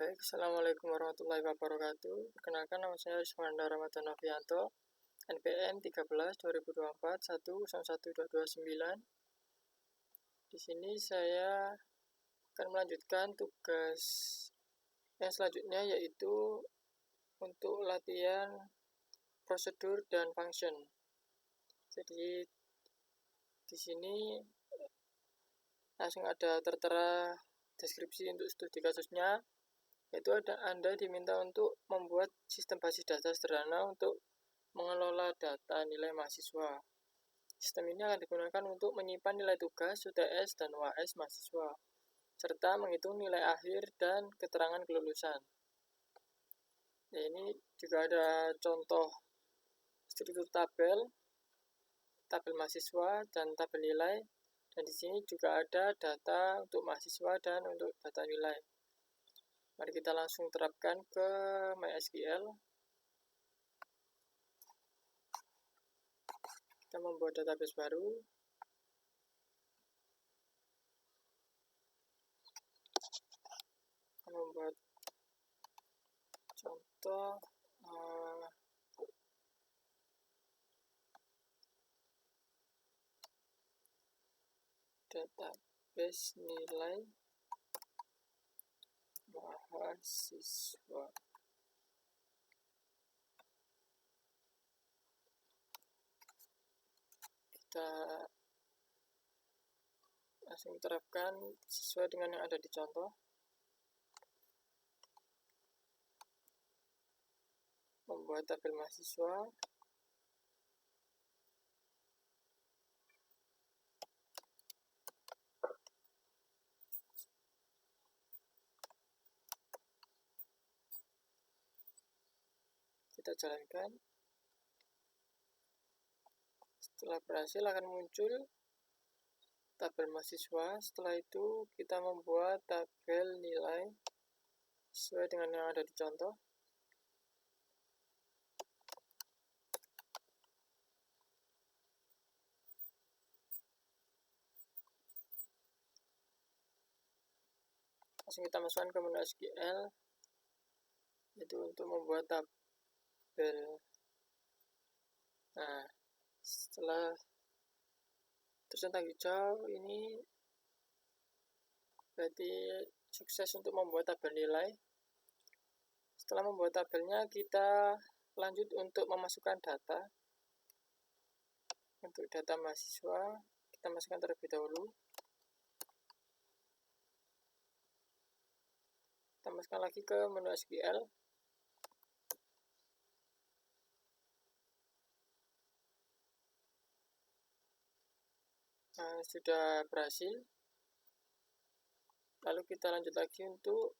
Baik, Assalamualaikum warahmatullahi wabarakatuh. Perkenalkan, nama saya Rizwanda Ramadan Novianto, NPM 13 2024 1011229. Di sini saya akan melanjutkan tugas yang selanjutnya, yaitu untuk latihan prosedur dan function. Jadi di sini langsung ada tertera deskripsi untuk studi kasusnya, yaitu Anda diminta untuk membuat sistem basis data sederhana untuk mengelola data nilai mahasiswa. Sistem ini akan digunakan untuk menyimpan nilai tugas, UTS, dan UAS mahasiswa, serta menghitung nilai akhir dan keterangan kelulusan. Ini juga ada contoh struktur tabel mahasiswa, dan tabel nilai. Dan di sini juga ada data untuk mahasiswa dan untuk data nilai. Mari kita langsung terapkan ke MySQL. Kita membuat database baru. Kita membuat contoh database nilai mahasiswa. Kita langsung terapkan sesuai dengan yang ada di contoh. Membuat tabel mahasiswa. Kita jalankan. Setelah berhasil akan muncul tabel mahasiswa. Setelah itu kita membuat tabel nilai sesuai dengan yang ada di contoh. Langsung kita masukkan ke menu SQL, yaitu untuk membuat tabel. Nah, setelah tercentang hijau, ini berarti sukses untuk membuat tabel nilai. Setelah membuat tabelnya, kita lanjut untuk memasukkan data. Untuk data mahasiswa, kita masukkan terlebih dahulu. Kita masukkan lagi ke menu SQL. Nah, sudah berhasil. Lalu kita lanjut lagi untuk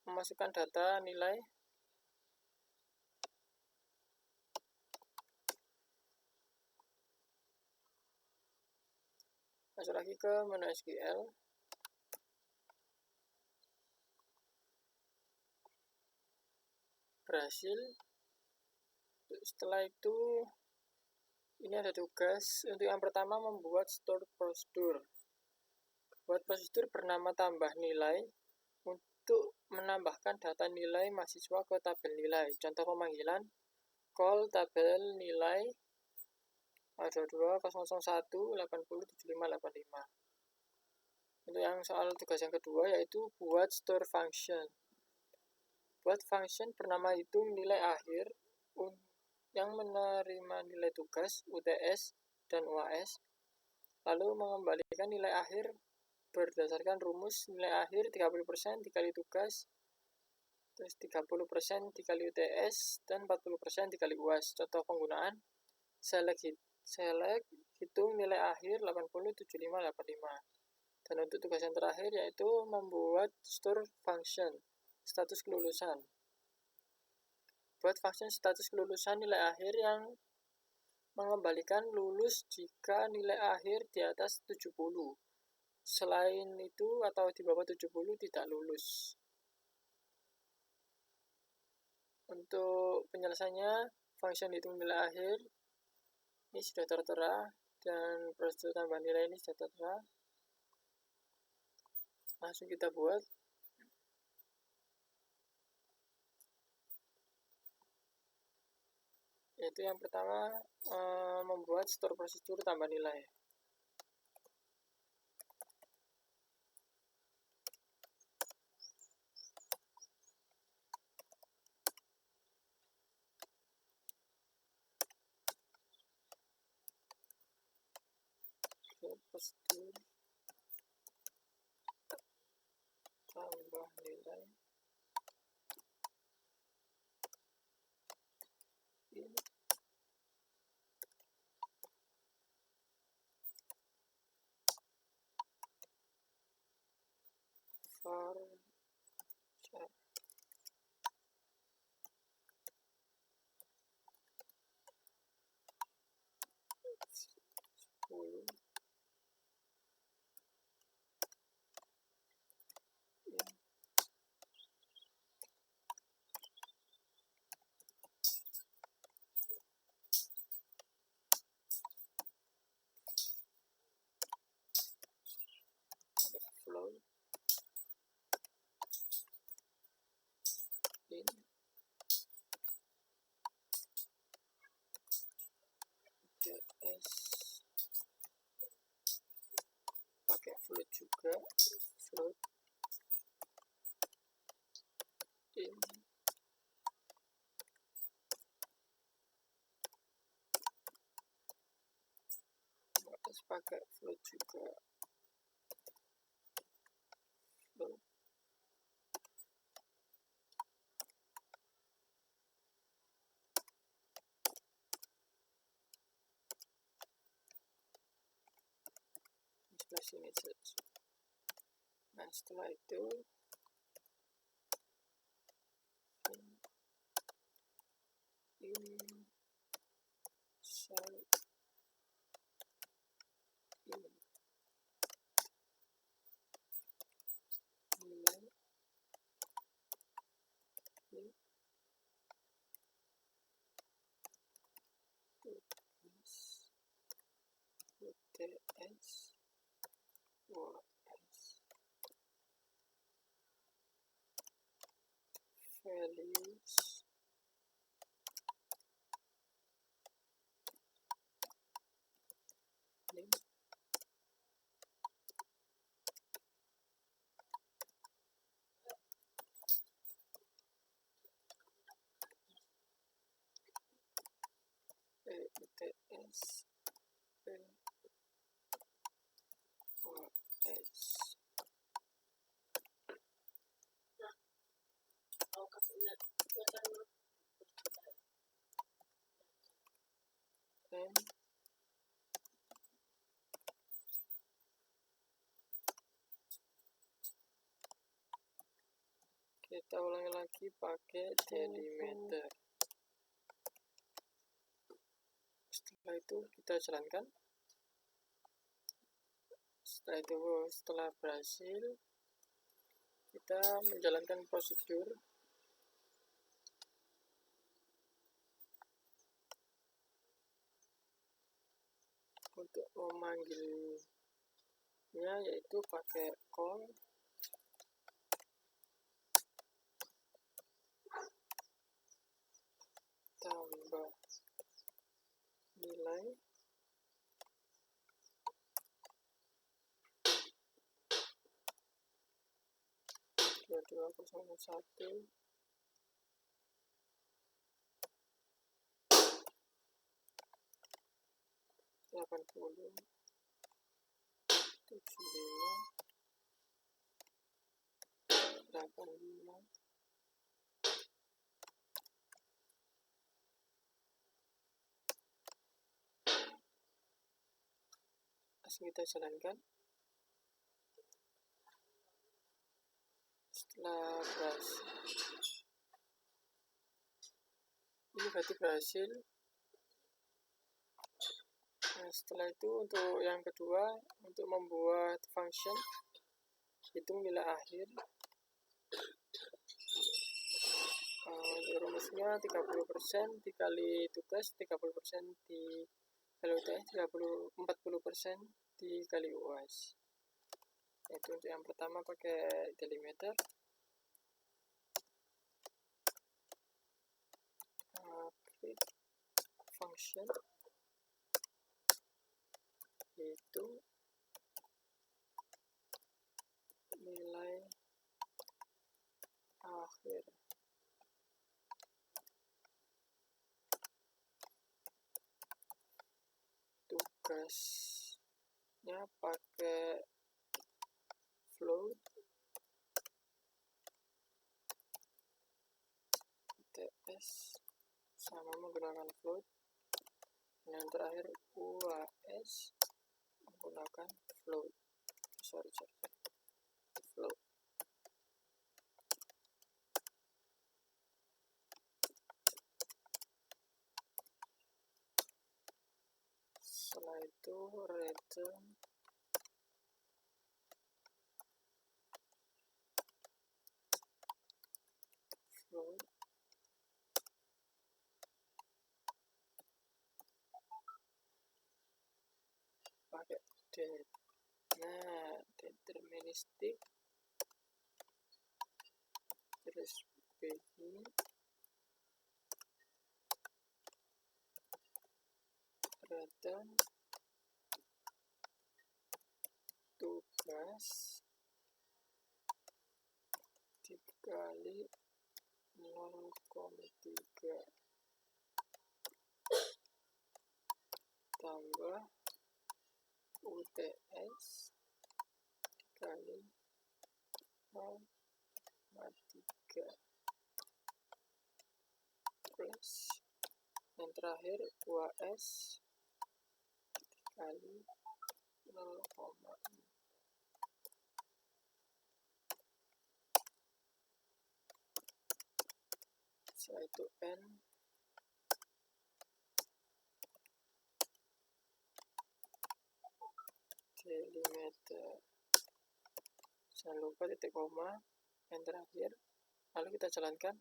memasukkan data nilai. Masuk lagi ke menu SQL. Berhasil. Setelah itu, ini ada tugas. Untuk yang pertama, membuat store prosedur. Buat prosedur bernama tambah nilai untuk menambahkan data nilai mahasiswa ke tabel nilai. Contoh pemanggilan, call tabel nilai 22.001.80.75.85. Untuk yang soal tugas yang kedua, yaitu buat store function. Buat function bernama hitung nilai akhir yang menerima nilai tugas, UTS, dan UAS, lalu mengembalikan nilai akhir berdasarkan rumus nilai akhir 30% dikali tugas, terus 30% dikali UTS, dan 40% dikali UAS. Contoh penggunaan, select hitung nilai akhir 80.75.85. Dan untuk tugas yang terakhir, yaitu membuat store function status kelulusan. Buat function status kelulusan nilai akhir yang mengembalikan lulus jika nilai akhir di atas 70. Selain itu atau di bawah 70 tidak lulus. Untuk penyelesaiannya, function hitung nilai akhir ini sudah tertera, dan prosedur tambah nilai ini sudah tertera. Langsung kita buat. Yaitu yang pertama, membuat store prosedur tambah nilai. Prosedur tambah nilai in for char 10 float in ds, pakai float juga, float in terus pakai float juga, float sebelah sini saja. Nah, setelah itu inside in nilai in tugas UTS OS values name UTS OS dan kita ulangi lagi pakai delimiter. Setelah itu kita jalankan. Setelah berhasil, kita menjalankan prosedur untuk memanggilnya, yaitu pakai call tambah nilai dua 2201 80 75 85. Langsung kita jalankan. Setelah berhasil, ini berarti berhasil. Nah, setelah itu untuk yang kedua, untuk membuat function hitung nilai akhir, rumusnya 30% dikali tugas, 30% dikali UTS, 40% dikali UAS. Itu untuk yang pertama pakai delimiter. function yaitu nilai akhir. Tugasnya pakai float TS sama menggunakan float, dan yang terakhir UAS menggunakan float. Float. Setelah itu return float pakai det. Nah, deterministik terus begini return tugas dikali 0,3 tambah UTS dikali 0,3 plus yang terakhir UAS dikali 0,4. Setelah itu N delimiter, jangan lupa titik koma yang terakhir, lalu kita jalankan.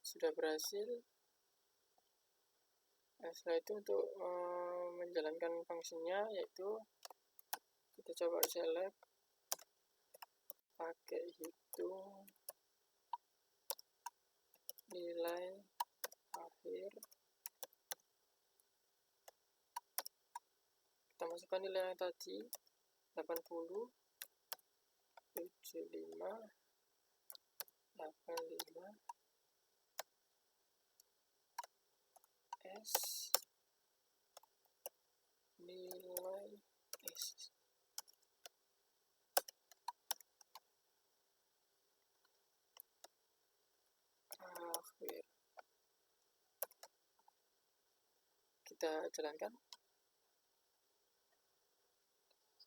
Sudah berhasil. Nah, setelah itu untuk menjalankan fungsinya yaitu kita coba select pakai hitung nilai akhir. Kita masukkan nilai yang tadi 80, 75, 85, S nilai S. Akhir. Kita jalankan.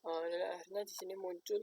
Nilai akhirnya di sini muncul